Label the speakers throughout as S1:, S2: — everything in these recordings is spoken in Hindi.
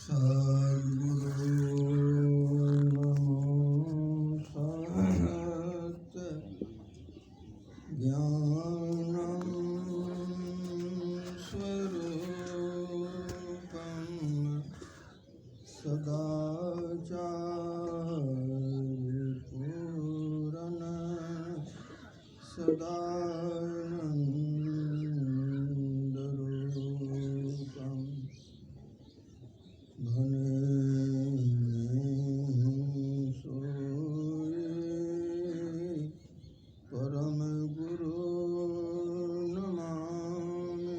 S1: सद्गुरु नमो सत् ज्ञानं स्वरूपं सदाचार्यपूरण सदानन्दरूपं परम गुरु नमामि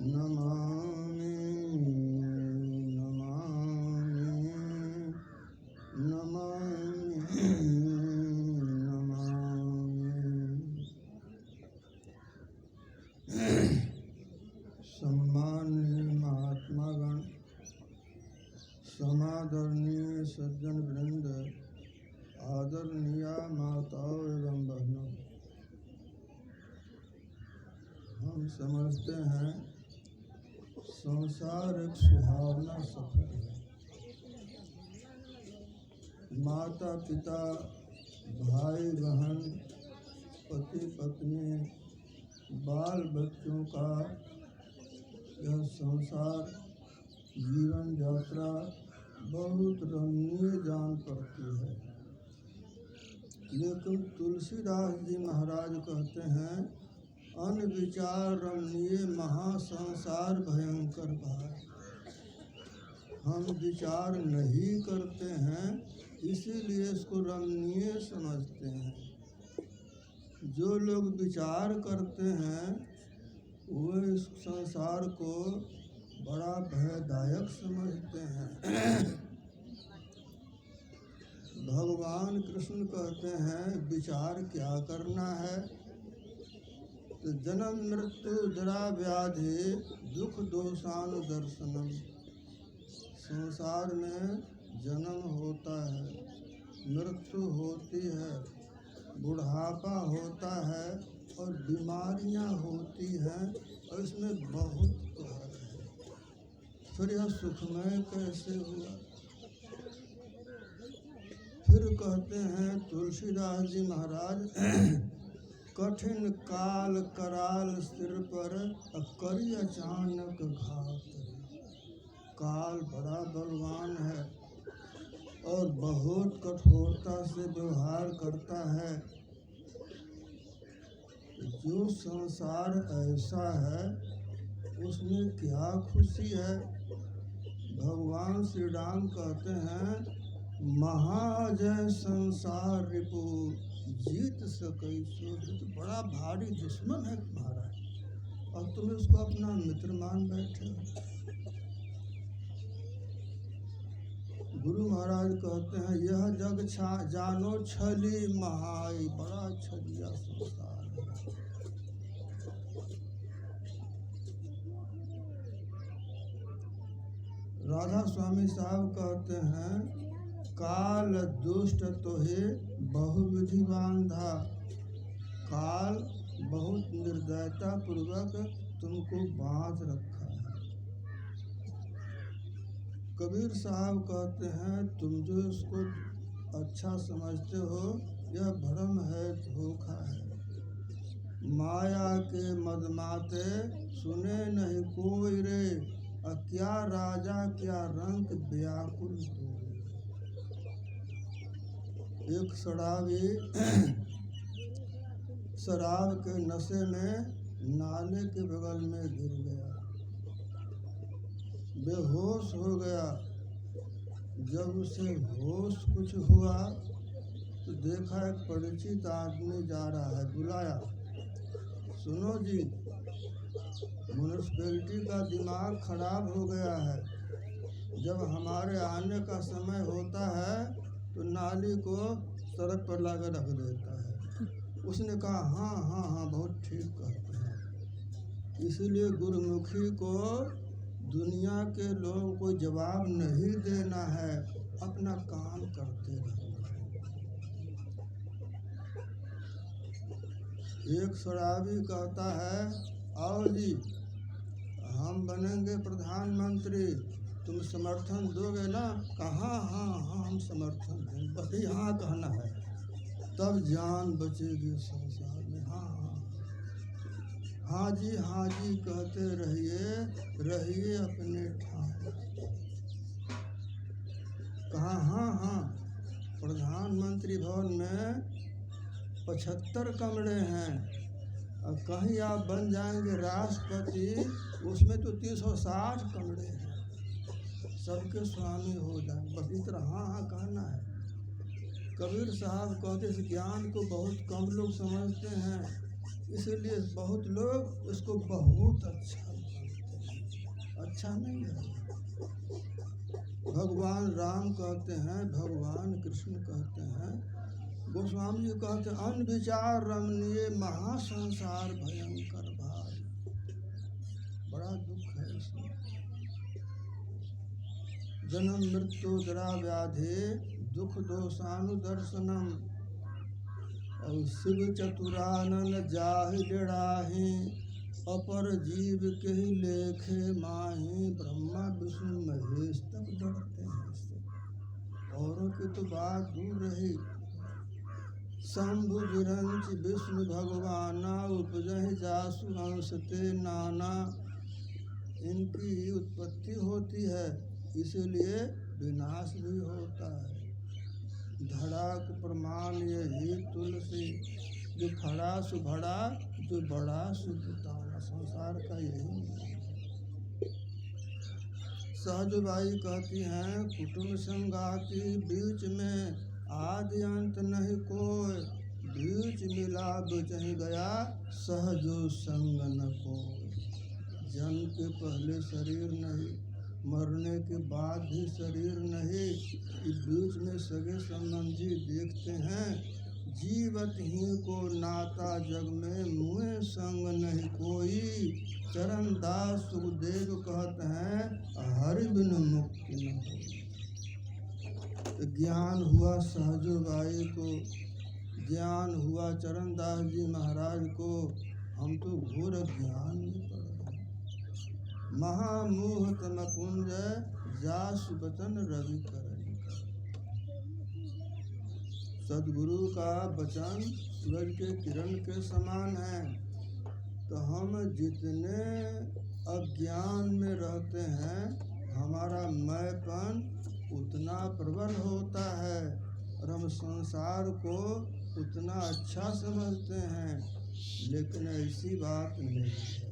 S1: नमामि नमामि नमामि नमामि। सम्माननीय महात्मागण, समादरणीय सज्जन वृंद, आदरणीय माताओं एवं बहनों, हम समझते हैं संसार एक सुहावना सफर है। माता पिता, भाई बहन, पति पत्नी, बाल बच्चों का यह संसार जीवन यात्रा बहुत रमणीय जान पड़ती है। लेकिन तुलसीदास जी महाराज कहते हैं, अनविचार रमणीय महासंसार भयंकर भार। हम विचार नहीं करते हैं, इसीलिए इसको रमणीय समझते हैं। जो लोग विचार करते हैं वो इस संसार को बड़ा भयदायक समझते हैं। भगवान कृष्ण कहते हैं, विचार क्या करना है? तो जन्म मृत्यु जरा व्याधि दुख दोषानुदर्शनम। संसार में जन्म होता है, मृत्यु होती है, बुढ़ापा होता है और बीमारियां होती हैं, और इसमें बहुत कहर है। फिर यह सुखमय कैसे हुआ? फिर कहते हैं तुलसीदास जी महाराज, कठिन काल कराल सिर पर करी अचानक घात। काल बड़ा बलवान है और बहुत कठोरता से व्यवहार करता है। जो संसार ऐसा है उसमें क्या खुशी है? भगवान श्री राम कहते हैं, महाजय संसार रिपु जीत सकै सो। तो बड़ा भारी दुश्मन है तुम्हारा और तुम उसको अपना मित्र मान बैठे हो। गुरु महाराज कहते हैं, यह जग जानो छली महाई। बड़ा छलिया संसार है। राधा स्वामी साहब कहते हैं, काल दुष्ट तोहे बहुविधि बांधा। काल बहुत निर्दयता पूर्वक तुमको बांध रखा है। कबीर साहब कहते हैं, तुम जो इसको अच्छा समझते हो यह भ्रम है, धोखा है। माया के मदमाते सुने नहीं कोई रे, क्या राजा क्या रंग व्याकुल हो। एक शराबी शराब के नशे में नाले के बगल में गिर गया, बेहोश हो गया। जब उसे होश कुछ हुआ तो देखा एक परिचित आदमी जा रहा है, बुलाया, सुनो जी, म्यूनिसिपैलिटी का दिमाग खराब हो गया है। जब हमारे आने का समय होता है तो नाली को सड़क पर लाकर रख देता है। उसने कहा, हाँ हाँ हाँ, बहुत ठीक कहते हैं। इसीलिए गुरुमुखी को दुनिया के लोगों को जवाब नहीं देना है, अपना काम करते रहना है। एक शराबी कहता है, आओ जी हम बनेंगे प्रधानमंत्री, तुम समर्थन दोगे ना? कहाँ? हाँ हाँ हम समर्थन देंगे, बस यहाँ कहना है, तब जान बचेगी संसार में। हाँ हाँ हाँ जी कहते रहिए, रहिए अपने ठाम। कहाँ? हाँ हाँ प्रधानमंत्री भवन में 75 कमरे हैं, और कहीं आप बन जाएंगे राष्ट्रपति, उसमें तो 360 कमरे हैं, सबके स्वामी हो जाए, बस इतना हाँ हाँ कहना है। कबीर साहब कहते इस ज्ञान को बहुत कम लोग समझते हैं, इसलिए बहुत लोग इसको बहुत अच्छा मानते हैं। अच्छा नहीं है। भगवान राम कहते हैं, भगवान कृष्ण कहते हैं, गोस्वामी जी कहते हैं, अनविचार रमणीय महासंसार भयंकर भारी। बड़ा दुख है इसमें। जन्म मृत्यु जरा व्याधि दुख दोषानुदर्शनम, और शिव चतुरानन जाहि लेड़ाही, अपर जीव के ही लेखे माही, ब्रह्मा विष्णु महेश तक डरते हैं इससे। औरों की तो बात दूर रही। शंभु विरंच विष्णु भगवाना, उपजहि जासु अंशते नाना। इनकी उत्पत्ति होती है, इसीलिए विनाश भी होता है। धड़ाक प्रमाण यही तुलसी, जो खड़ा सु भड़ा, जो बड़ा सु बुताना। संसार का यही है। सहजबाई कहती हैं, कुटुंब संगाति बीच में आदि अंत नहीं कोई, बीच मिला बुझहि गया सहजो संग न कोई। जन्म के पहले शरीर नहीं, मरने के बाद भी शरीर नहीं, इस बीच में सगे संबंधी देखते हैं। जीवत ही को नाता जग में, मुँह संग नहीं कोई। चरण दास सुखदेव कहते हैं, हरि बिन मुक्ति न हो। ज्ञान हुआ सहजबाई को, ज्ञान हुआ चरण दास जी महाराज को, हम तो घोर ज्ञान में पड़ गए। महामोह तम पुंज जासु बचन रवि करई। सदगुरु का वचन सूरज के किरण के समान है। तो हम जितने अज्ञान में रहते हैं, हमारा मैंपन उतना प्रबल होता है, और हम संसार को उतना अच्छा समझते हैं, लेकिन ऐसी बात नहीं है।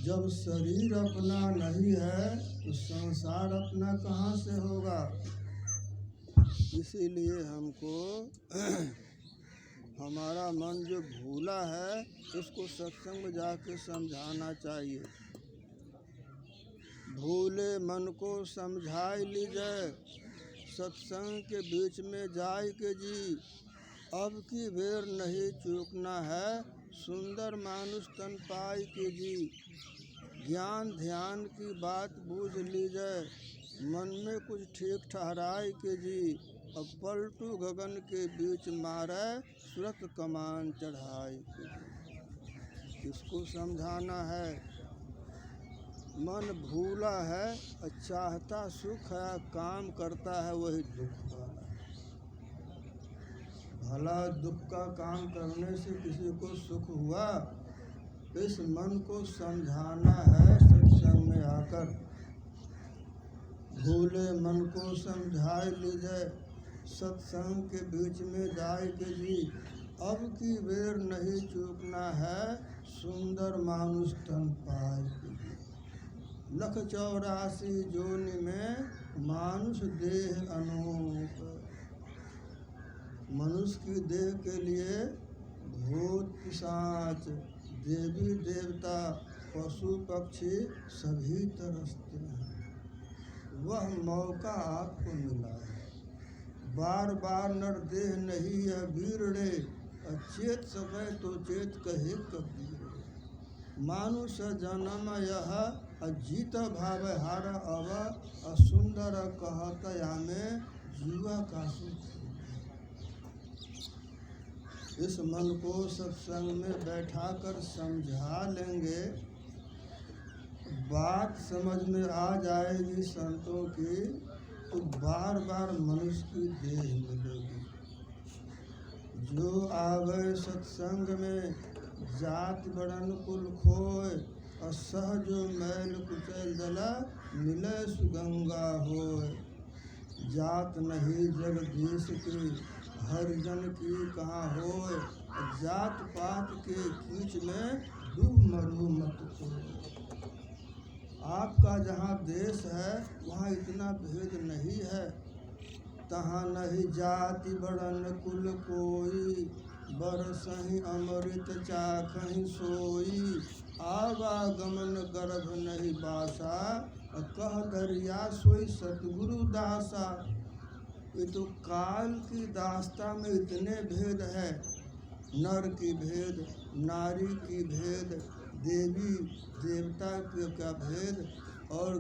S1: जब शरीर अपना नहीं है तो संसार अपना कहाँ से होगा। इसीलिए हमको हमारा मन जो भूला है, उसको सत्संग में जाके समझाना चाहिए। भूले मन को समझाई लीजिए, सत्संग के बीच में जाए के जी। अब की बेर नहीं चूकना है, सुंदर मानुष तन पाई के जी। ज्ञान ध्यान की बात बूझ लीजिए, मन में कुछ ठीक ठहराए के जी। अब पलटू गगन के बीच मारे, सुरत कमान चढ़ाए के जी। इसको समझाना है। मन भूला है, चाहता सुख है, काम करता है वही दुख वाला। भला दुख का काम करने से किसी को सुख हुआ? इस मन को समझाना है सत्संग में आकर। भूले मन को समझाए लीजिए, सत्संग के बीच में जाए के जी। अब की बेर नहीं चूकना है, सुंदर मानुष तन पाए के जी। 184 जोनि में मानुष देह अनूप। मनुष्य की देह के लिए भूत पिशाच, देवी देवता, पशु पक्षी सभी तरसते हैं। वह मौका आपको मिला है। बार बार नर देह नहीं है वीरड़े, चेत सके तो चेत कहे कबीर। मानुष जन्म यह अजीत भाव हार, अब असुंदर कहत यामे जीवा का सुख। इस मन को सत्संग में बैठाकर समझा लेंगे बात समझ में आ जाएगी संतों की तो बार बार मनुष्य की देह मिलेगी। जो आवे सत्संग में जाति बड़न कुल खोए, और सहजो मैल कुचल जला मिले सुगंगा होए। जात नहीं जगदीश की हरिजन की कहाँ होए, जात पात के कीच में डूब मरू मत खोए। आपका जहाँ देश है वहाँ इतना भेद नहीं है। तहाँ नहीं जाति बड़न कुल कोई, बरसहि अमृत चाखहि सोई। आवागमन गर्भ नहीं बासा, कह दरिया सोई सतगुरु दासा। ये तो काल की दास्ता में इतने भेद है। नर की भेद, नारी की भेद, देवी देवता का भेद और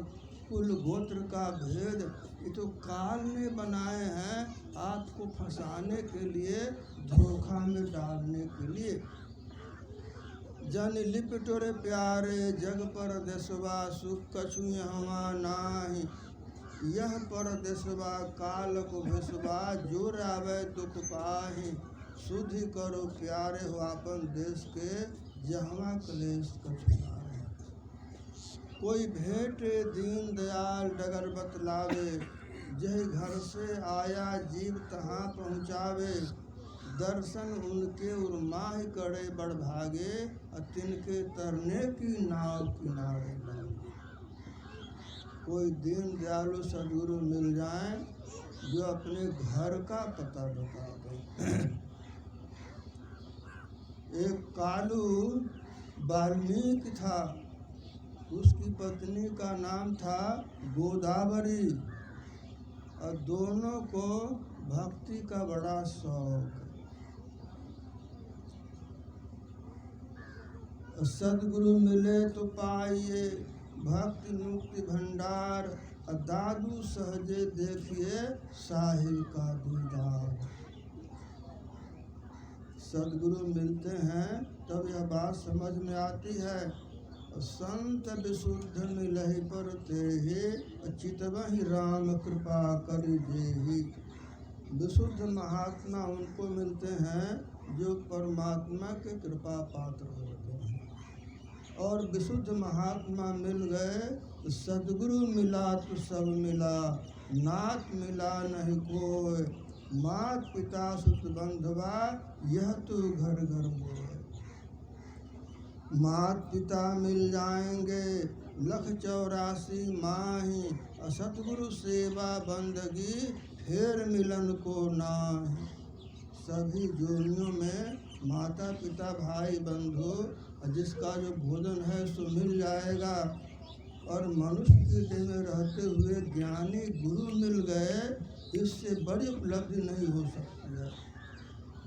S1: कुल गोत्र का भेद। ये तो काल ने बनाए हैं आपको फंसाने के लिए, धोखा में डालने के लिए। जन लिपटोरे प्यारे जग पर देशवा, सुख कछु यहाँ नाही। यह पर देशवा काल को भेसवा, जो रावे दुख पाही। शुद्धि करो प्यारे हो आपन देश के, जहाँ क्लेश कछु नाहि। कोई भेंटे दीन दयाल डगर बतलावे, जय घर से आया जीव तहाँ पहुँचावे। दर्शन उनके उर्माह करे बड़ भागे, तिनके तरने की नाव किनारे लागे। कोई दीन दयालु सदगुरु मिल जाए जो अपने घर का पता बता दें। एक कालू वाल्मीकि था, उसकी पत्नी का नाम था गोदावरी, और दोनों को भक्ति का बड़ा शौक। सदगुरु मिले तो पाइए भक्ति मुक्ति भंडार, दादू सहजे देखिए साहिल का दीदार। सदगुरु मिलते हैं तब यह बात समझ में आती है। संत विशुद्ध मिलहि पर तेहि, चितवहि राम कृपा करि देहि। विशुद्ध महात्मा उनको मिलते हैं जो परमात्मा के कृपा पात्र होते हैं। और विशुद्ध महात्मा मिल गए, सदगुरु मिला तो सब मिला। नाथ मिला नहीं कोई, मात पिता सुत बंधवा, यह तो घर घर मोय। मात पिता मिल जाएंगे 184 माही, सतगुरु सेवा बंदगी फिर मिलन को नाही। सभी जोनियों में माता पिता भाई बंधु जिसका जो भोजन है सो मिल जाएगा। और मनुष्य के देह में रहते हुए ज्ञानी गुरु मिल गए, इससे बड़ी उपलब्धि नहीं हो सकती है।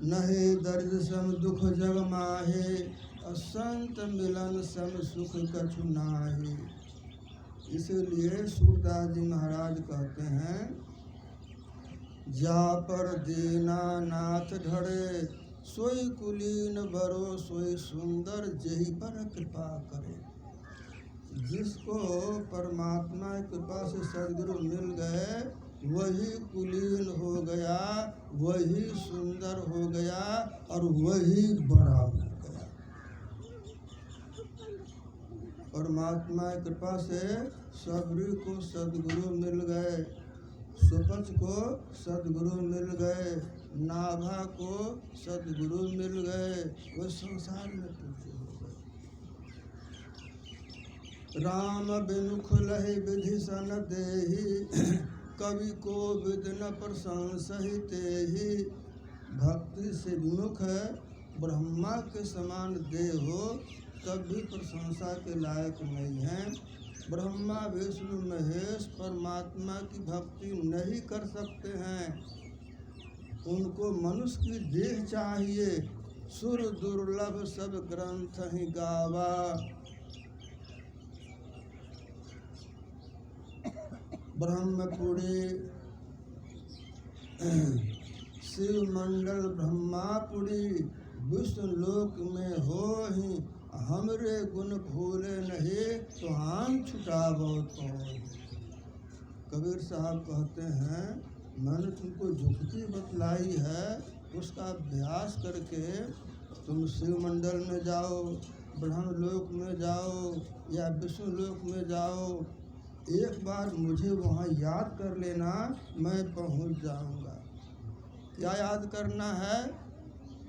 S1: नहे दर्द सम दुख जग माहे, संत मिलन सम सुख कछु नाहि। इसलिए सूरदास जी महाराज कहते हैं, जा पर दीना नाथ ढड़े, सोई कुलीन बरो सोई सुंदर, जेहि पर कृपा करे। जिसको परमात्मा की कृपा से सदगुरु मिल गए, वही कुलीन हो गया, वही सुंदर हो गया और वही बड़ा हो गया। परमात्मा की कृपा से सबरी को सदगुरु मिल गए। सुपच को सदगुरु मिल गए, नाभा को सदगुरु मिल गए, वो संसार में पूज्य हो गए। राम बिनुख लहि विधि सन देहि, कवि को विद न प्रशंसहि तेहि। भक्ति से विमुख है, ब्रह्मा के समान देह हो तब भी प्रशंसा के लायक नहीं है। ब्रह्मा विष्णु महेश परमात्मा की भक्ति नहीं कर सकते हैं। उनको मनुष्य की देह चाहिए। सुर दुर्लभ सब ग्रंथ ही गावा, ब्रह्मपुरी शिव मंडल ब्रह्मापुरी, विष्णु लोक में हो ही हमरे गुण भूले नहीं तो हान छुटावो तो। कबीर साहब कहते हैं मैंने तुमको जुक्ति बतलाई है, उसका अभ्यास करके तुम शिव मंडल में जाओ, ब्रह्म लोक में जाओ या विष्णु लोक में जाओ, एक बार मुझे वहाँ याद कर लेना, मैं पहुँच जाऊँगा। क्या याद करना है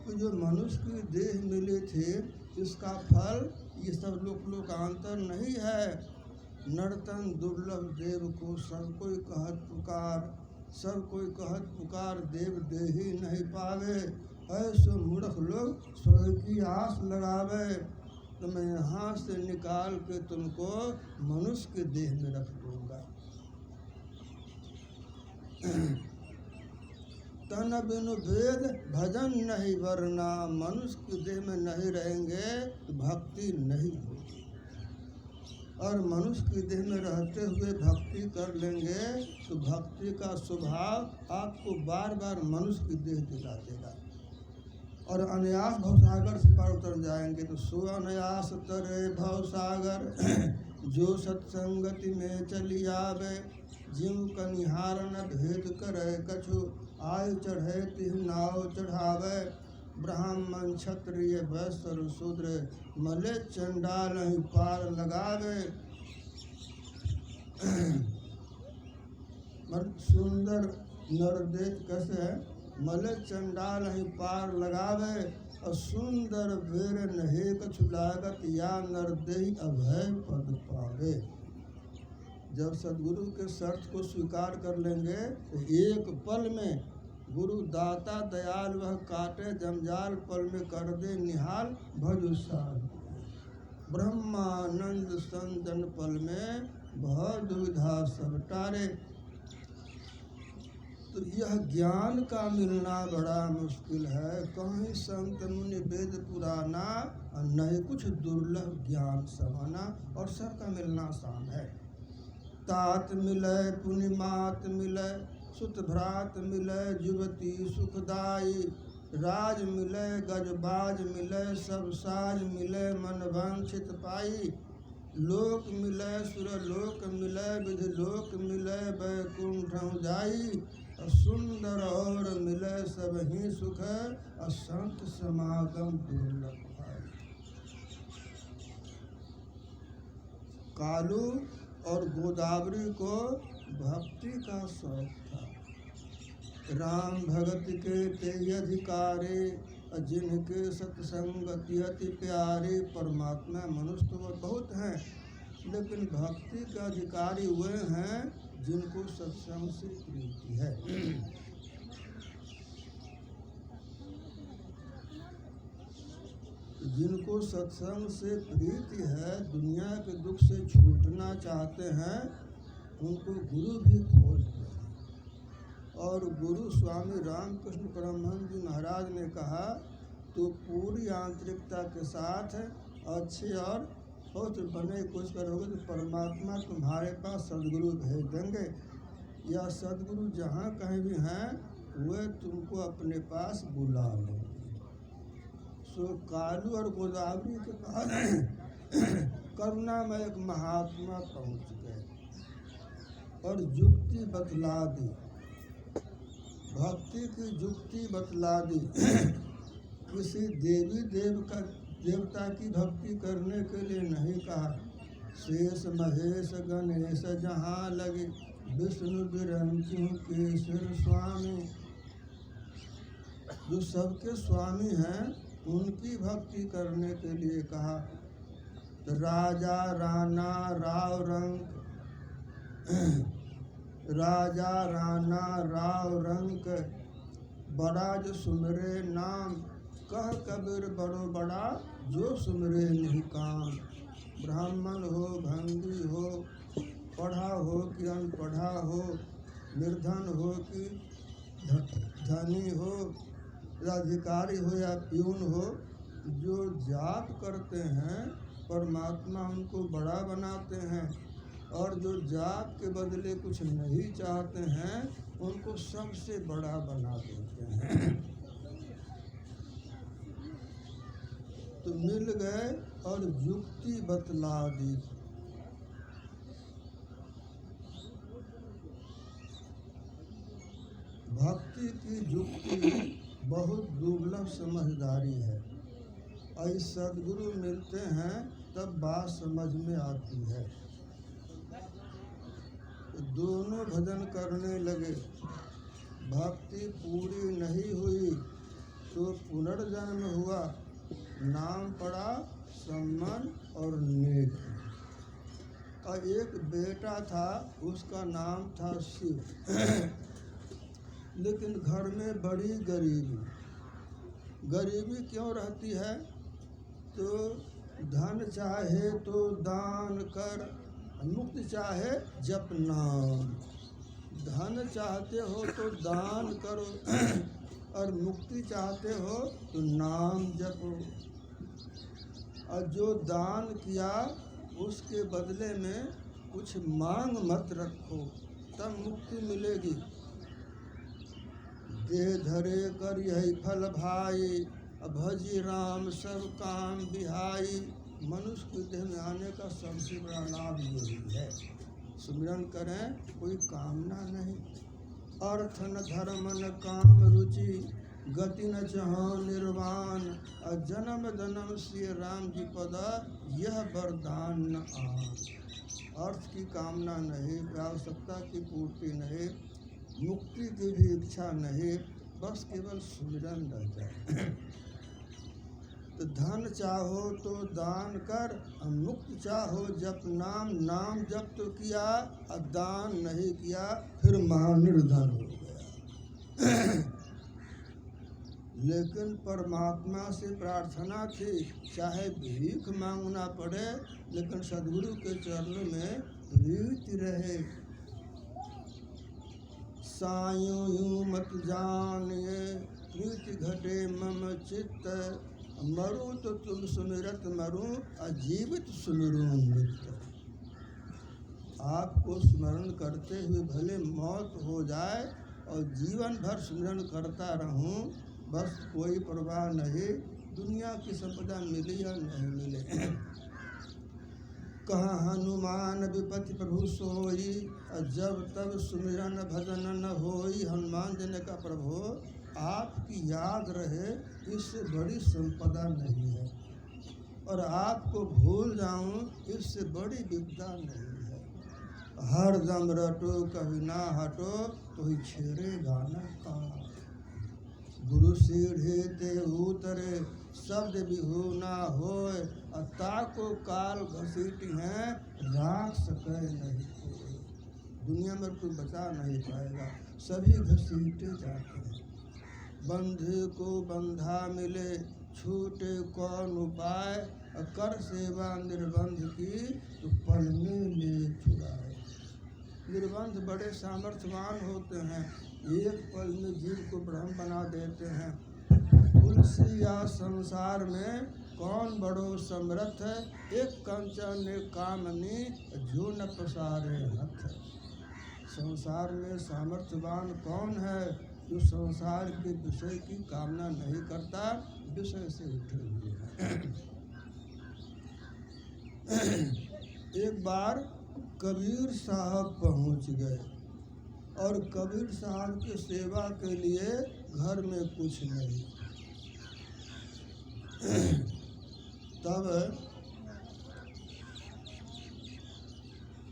S1: कि जो मनुष्य की देह मिली थी इसका फल ये सब लोकांतर नहीं है। नर्तन दुर्लभ देव को सब कोई कहत पुकार, सब कोई कहत पुकार देव दे ही नहीं पावे। ऐसे मूर्ख लोग स्वर्ग की आस लगावे, तो मैं यहाँ से निकाल के तुमको मनुष्य के देह में रख दूंगा। तन बिनु वेद भजन नहीं वरना, मनुष्य के देह में नहीं रहेंगे तो भक्ति नहीं होगी। और मनुष्य के देह में रहते हुए भक्ति कर लेंगे तो भक्ति का स्वभाव आपको बार बार मनुष्य की देह दिला देगा। और अनायास भवसागर से पार उतर जाएंगे। तो सो अनायास तरे भवसागर जो सत्संगति में चली आवे, जिम कनिहार न भेद करे कछु, आय चढ़े तिह नाव चढ़ावे। ब्राह्मण क्षत्रिय वैश्य शूद्र, मले चंडाल ही पार लगावे। सुंदर नरदेव कैसे है, मले चंडाल ही पार लगावे। और सुंदर वीर नहे कछु लागत, या नरदेही अभय पद पावे। जब सदगुरु के शर्त को स्वीकार कर लेंगे तो एक पल में गुरु दाता दयाल वह काटे जंजाल, पल में कर दे निहाल भज उत्साह। ब्रह्मानंद संजन पल में बहुत दुविधा सब टारे। तो यह ज्ञान का मिलना बड़ा मुश्किल है। कहीं संत मुनि वेद पुराना और नहीं कुछ दुर्लभ ज्ञान समाना, और सबका मिलना आसान है। तात मिले पुनिमात मिले, सुत भ्रात मिले युवती सुखदाई। राज मिले गजबाज मिले, सब साज मिले मन वांछित पाई। लोक मिले सुरलोक मिले, विधि लोक मिले वैकुंठ जाई। सुंदर और मिले सब ही सुख, असंत समागम दुर्लभ पाई। कालू और गोदावरी को भक्ति का शौक था। राम भगत के ते अधिकारे, जिनके सत्संगति अति प्यारे। परमात्मा मनुष्य तो बहुत हैं, लेकिन भक्ति के अधिकारी वे हैं जिनको सत्संग से प्रीति है। जिनको सत्संग से प्रीति है, दुनिया के दुख से छूटना चाहते हैं, उनको गुरु भी खोजते हैं। और गुरु स्वामी रामकृष्ण परमहंस जी महाराज ने कहा, तो पूरी आंतरिकता के साथ अच्छे और पवित्र बने कुछ करोगे तो परमात्मा तुम्हारे पास सदगुरु भेज देंगे, या सदगुरु जहाँ कहीं भी हैं वे तुमको अपने पास बुला लेंगे। सो कालू और गोदावरी के पास करुणा में एक महात्मा पहुँच गए और युक्ति बतला दी, भक्ति की युक्ति बतला दी। किसी देवता की भक्ति करने के लिए नहीं कहा। शेष महेश गणेश जहाँ लगे, विष्णु विरंचु केशर स्वामी। जो सबके स्वामी हैं उनकी भक्ति करने के लिए कहा। राजा राणा राव रंग, राजा राणा राव रंग, बड़ा जो सुमरे नाम। कह कबीर बड़ो बड़ा, जो सुमरे नहीं काम। ब्राह्मण हो भंगी हो, पढ़ा हो कि अनपढ़ा हो, निर्धन हो कि धनी हो, अधिकारी हो या प्यून हो, जो जाप करते हैं परमात्मा उनको बड़ा बनाते हैं, और जो जाप के बदले कुछ नहीं चाहते हैं उनको सबसे बड़ा बना देते हैं। तो मिल गए और युक्ति बतला दी। भक्ति की युक्ति बहुत दुर्लभ समझदारी है। और सदगुरु मिलते हैं तब बात समझ में आती है। दोनों भजन करने लगे, भक्ति पूरी नहीं हुई तो पुनर्जन्म हुआ, नाम पड़ा सम्मान और नेक। और एक बेटा था, उसका नाम था शिव। लेकिन घर में बड़ी गरीबी क्यों रहती है? तो धन चाहे तो दान कर, मुक्ति चाहे जप नाम। धन चाहते हो तो दान करो और मुक्ति चाहते हो तो नाम जपो। और जो दान किया उसके बदले में कुछ मांग मत रखो, तब मुक्ति मिलेगी। देह धरे कर यही फल भाई, भजी राम सब काम बिहाई। मनुष्य के देह में आने का सबसे बड़ा लाभ यही है। सुमिरन करें, कोई कामना नहीं। अर्थ न धर्म न काम रुचि, गति न चाहो निर्वाण। जन्म जन्म श्री राम जी पदा, यह वरदान न आन। अर्थ की कामना नहीं, आवश्यकता की पूर्ति नहीं, मुक्ति की भी इच्छा नहीं, बस केवल सुमिरन रह जाए। तो धन चाहो तो दान कर, मुक्ति चाहो जप नाम। नाम जप तो किया और दान नहीं किया, फिर महानिर्धन हो गया। लेकिन परमात्मा से प्रार्थना थी, चाहे भीख मांगना पड़े, लेकिन सदगुरु के चरणों में प्रीति रहे। सायों यूं मत जानिए, प्रीति घटे मम चित्त। मरूं तो तुम सुमिरत मरूं, अजीवित सुमिरूं नित्य। आपको स्मरण करते हुए भले मौत हो जाए और जीवन भर स्मरण करता रहूं, बस कोई परवाह नहीं, दुनिया की संपदा मिले या नहीं मिले। कहाँ हनुमान विपति प्रभु सोई, जब तब सुमिरन भजन न होई। हनुमान जी ने कहा, प्रभु आपकी याद रहे इससे बड़ी संपदा नहीं है, और आपको भूल जाऊं इससे बड़ी विपदा नहीं है। हर दम रटो कभी ना हटो, तो ही छेड़ेगा न कहाँ। गुरु सीढ़े ते उतरे, शब्द बिहू ना होए। ताको काल घसीटी हैं, राख सके नहीं कोई। दुनिया में कोई बचा नहीं पाएगा, सभी घसीटे जाते हैं। बंधु को बंधा मिले, छूटे कौन उपाय। कर सेवा निर्बंध की, तो पल में ले छुड़ाए। निर्बंध बड़े सामर्थ्यवान होते हैं, एक पल में जीव को ब्रह्म बना देते हैं। तुलसी या संसार में कौन बड़ो समर्थ है, एक कंचन एक कामनी, जो न पसारे हथ। संसार में सामर्थ्यवान कौन है, जो संसार के विषय की कामना नहीं करता, विषय से उठे हुए हैं। एक बार कबीर साहब पहुंच गए, और कबीर साहब की सेवा के लिए घर में कुछ नहीं। तब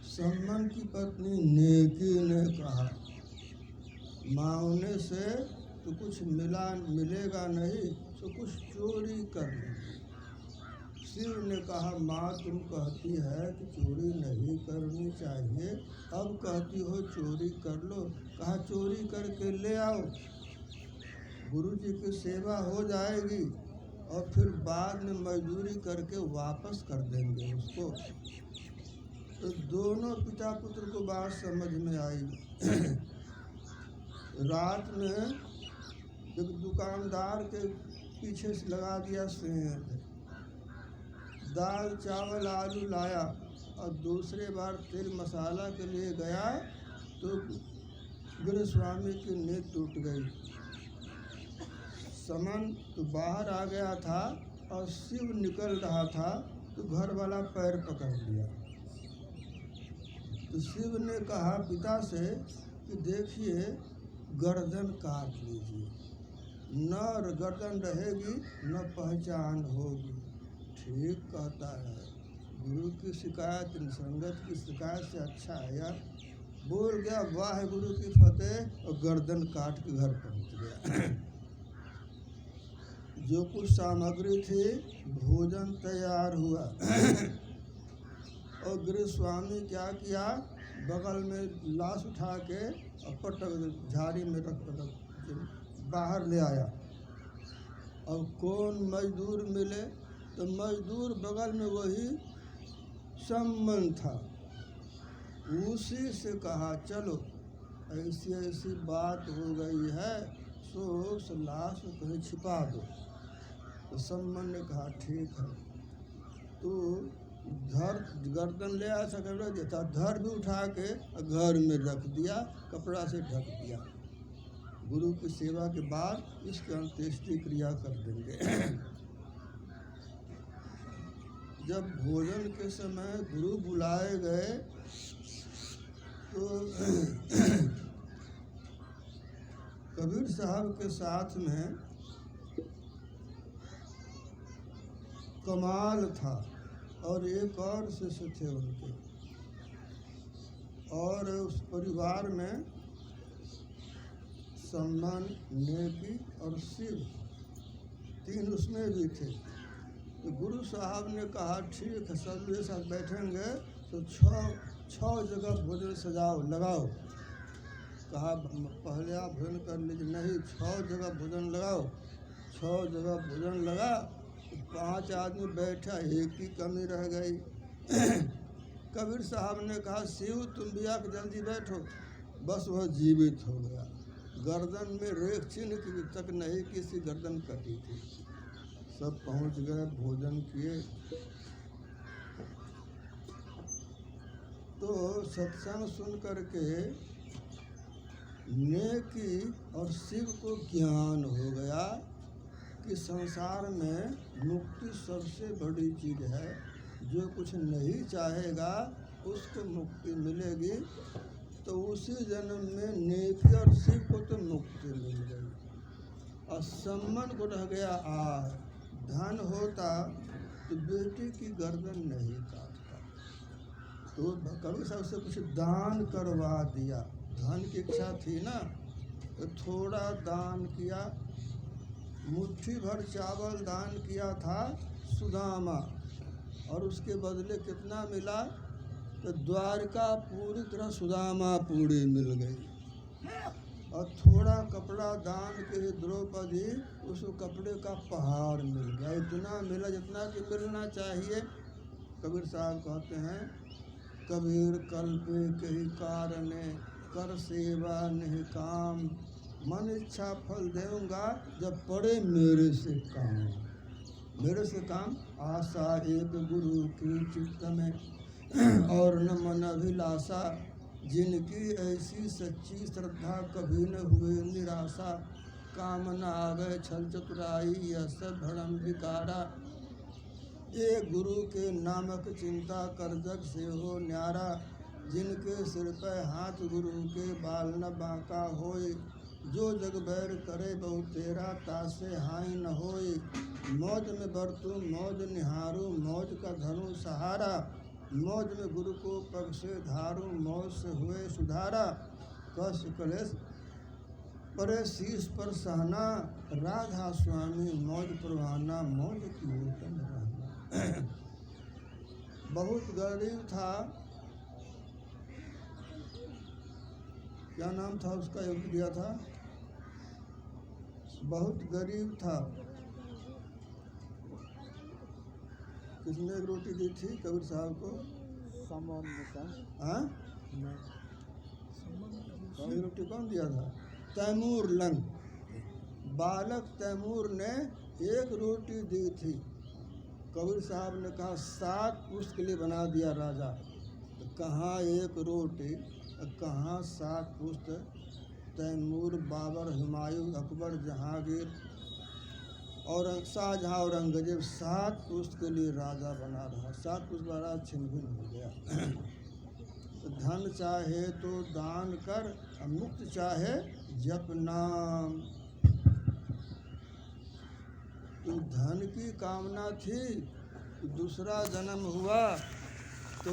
S1: सम्मन की पत्नी नेकी ने कहा, मांगने से तो कुछ मिलेगा नहीं, तो कुछ चोरी कर लेंगे। शिव ने कहा, माँ तुम कहती है कि चोरी नहीं करनी चाहिए, अब कहती हो चोरी कर लो। कहा, चोरी करके ले आओ, गुरु जी की सेवा हो जाएगी, और फिर बाद में मजदूरी करके वापस कर देंगे उसको। तो दोनों पिता पुत्र को बात समझ में आई। रात में एक दुकानदार के पीछे से लगा दिया सेंध, दाल चावल आलू लाया, और दूसरे बार तेल मसाला के लिए गया तो गृहस्वामी की नींद टूट गई। समन तो बाहर आ गया था और शिव निकल रहा था, तो घर वाला पैर पकड़ लिया। तो शिव ने कहा पिता से कि देखिए गर्दन काट लीजिए, न गर्दन रहेगी न पहचान होगी। ठीक कहता है, गुरु की शिकायत संगत की शिकायत से अच्छा है यार। बोल गया वाह गुरु की फतेह और गर्दन काट के घर पहुंच गया। जो कुछ सामग्री थी भोजन तैयार हुआ। और गृह स्वामी क्या किया, बगल में लाश उठा के और पटक झाड़ी में रख बाहर ले आया। और कौन मजदूर मिले, तो मजदूर बगल में वही सम्मन था। उसी से कहा चलो ऐसी ऐसी बात हो गई है, सो उस लाश को कहीं छिपा दो। तो सम्मन ने कहा ठीक है। तो धर गर्दन ले आया सकड़ा देता, धर भी उठा के घर में रख दिया, कपड़ा से ढक दिया। गुरु की सेवा के बाद इसकी अंत्येष्टि क्रिया कर देंगे। जब भोजन के समय गुरु बुलाए गए तो कबीर साहब के साथ में कमाल था और एक और शिष्य थे उनके, और उस परिवार में सम्मान, नेकी और शिव तीन उसमें भी थे। तो गुरु साहब ने कहा ठीक है सब मेरे साथ बैठेंगे तो छः जगह भोजन सजाओ लगाओ। कहा पहले आप भोजन कर लीजिए, नहीं 6 जगह भोजन लगाओ। 6 जगह भोजन लगा, 5 आदमी बैठा, एक की कमी रह गई। कबीर साहब ने कहा शिव तुम भी आके जल्दी बैठो, बस वह जीवित हो गया। गर्दन में रेख चिन्ह की तक नहीं किसी गर्दन कटी थी। सब पहुंच गए, भोजन किए। तो सत्संग सुन करके नेकी और शिव को ज्ञान हो गया कि संसार में मुक्ति सबसे बड़ी चीज़ है। जो कुछ नहीं चाहेगा उसको मुक्ति मिलेगी। तो उसी जन्म में नेकी और शिव को तो मुक्ति मिल गई। और सम्मान को रह गया आह, धन होता तो बेटी की गर्दन नहीं काटता। तो कबीर साहब से कुछ दान करवा दिया। धन की इच्छा थी ना, तो थोड़ा दान किया। मुट्ठी भर चावल दान किया था सुदामा, और उसके बदले कितना मिला, तो द्वारका पूरी तरह सुदामा पूरी मिल गई। और थोड़ा कपड़ा दान के द्रौपदी, उसको कपड़े का पहाड़ मिल गया। इतना मिला जितना कि मिलना चाहिए। कबीर साहब कहते हैं कबीर कल्पे कही कारणे, कर सेवा नहीं काम, मन इच्छा फल देऊंगा जब पड़े मेरे से काम। मेरे से काम आशा एक गुरु की चित्त में, और न मन अभिलाषा, जिनकी ऐसी सच्ची श्रद्धा कभी न हुए निराशा। कामना आवे छल चतुराई, यह सब भ्रम विकारा। एक गुरु के नामक चिंता कर जग से हो न्यारा। जिनके सिर पर हाथ गुरु के बाल न बांका होए, जो जग बैर करे बहु तेरा, तासे हाई न होए। मौज में बरतूं मौज निहारूं, मौज का धरूं सहारा। मौज में गुरु को पग से धारूं, मौज से हुए सुधारा। कष्ट कलेश परे शीश पर सहना, राधा स्वामी मौज परवाना, मौज की होतन रहना। बहुत गरीब था, क्या नाम था उसका, योग दिया था, बहुत गरीब था। किसने एक रोटी दी थी कबीर साहब को? हाँ, एक रोटी कौन दिया था? तैमूर लंग, बालक तैमूर ने एक रोटी दी थी। कबीर साहब ने कहा 7 पुष्ट के लिए बना दिया राजा। तो कहाँ एक रोटी, कहाँ 7 पुष्ट। तैमूर, बाबर, हुमायूं, अकबर, जहांगीर और शाहजहाँ औरंगजेब 7 पुश्त के लिए राजा बना रहा, 7 पुश्त वाला छिन्न भिन्न हो गया। तो धन चाहे तो दान कर, मुक्त चाहे जप नाम। तो धन की कामना थी, दूसरा जन्म हुआ तो